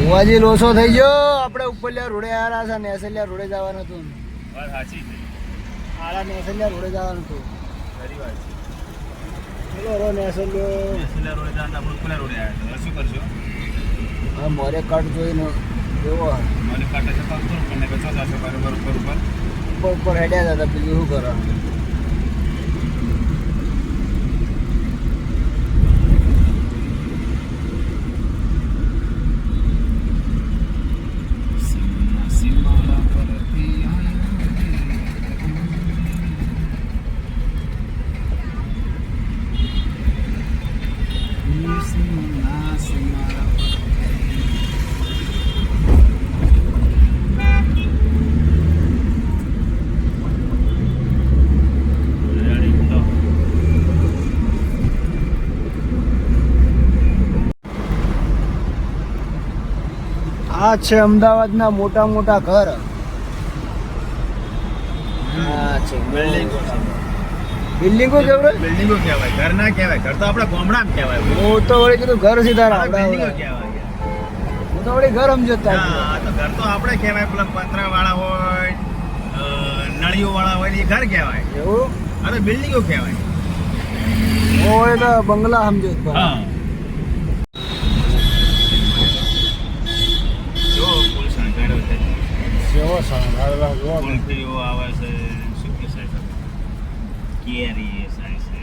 ભુવાજી લોસો થઈ ગયો. આપણે ઉપરલ્યા રોડે આવ્યા છે, નેસલિયા રોડે જવાનું હતું. વાત સાચી છે. આડા નેસલિયા રોડે જવાનું હતું. ખરી વાત છે. ચલો રો નેસલિયો. નેસલિયા રોડે જતા આપણે ઉપરના રોડે આવ્યા હતા. શું કરશો? હા, મોરે કટ જોઈને એવો મને કાંટે જતા ઉપર પણ કચો જશો બરોબર ઉપર ઉપર હેડ્યા હતા. બીજું શું કરવાનું? આ છે અમદાવાદના મોટા મોટા ઘર. આ છે બિલ્ડિંગો છે. બિલ્ડિંગો કેવડે? બિલ્ડિંગો કહેવાય, ઘર ના કહેવાય. ઘર તો આપણા ગામડામાં કહેવાય. હું તો વળી કીધું ઘર સીધા બિલ્ડિંગો રાવડા. કહેવાય. હું તો વળી ઘર સમજો તા. હા, આ તો ઘર તો આપણે કહેવાય. પેલા પતરા વાળા હોય, નળીઓ વાળા હોય એ ઘર કહેવાય. એવું આ તો બિલ્ડિંગો કહેવાય. હોય તો બંગલા સમજો. હા. જો ફૂલ શણગાર્યો છે. કેવો શણગારેલો જોવો. ફૂલકીઓ આવે છે. શું કે છે? કેરી સાય છે.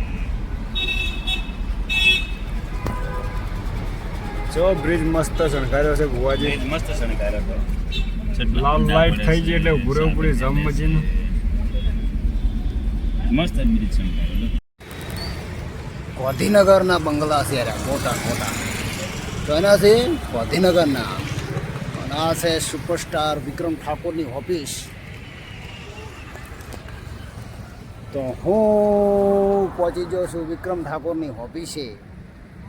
જો બ્રિજ મસ્ત શણગાર્યો છે ભુવાજી. મસ્ત શણગાર્યો હતો. લાલ લાઈટ થઈ ગઈ એટલે ઉભરે ઉપડી જમ મચીને. મસ્ત બ્રિજ શણગાર્યો. ગાંધીનગરના બંગલા છે યાર, મોટા મોટા. તો એના છે ગાંધીનગરના. અને આ છે સુપરસ્ટાર વિક્રમ ઠાકોરની ઓફિસ. તો હું પહોંચી ગયો છું વિક્રમ ઠાકોરની ઓફિસે.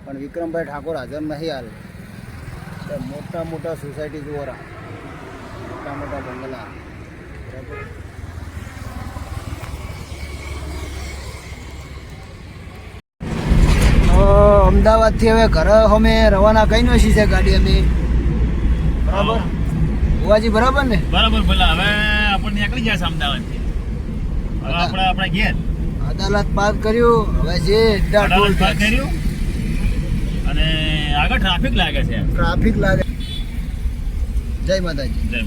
પણ વિક્રમભાઈ ઠાકોર હાજર નહીં હાલ. તો મોટા મોટા સોસાયટી જોરા, મોટા મોટા બંગલા. બરાબર. અમદાવાદથી હવે ઘરે અમે રવાના કઈ નો છે ગાડી અમે. બરાબર ભુવાજી, બરાબર ને? બરાબર. ભલા હવે આપણે નીકળી ગયા છે અમદાવાદથી. હવે આપણા ઘેર અદાલત પાસ કર્યું. હવે જે અડાલજ પાર કર્યું અને આગળ ટ્રાફિક લાગે છે. ટ્રાફિક લાગે. જય માતાજી. જય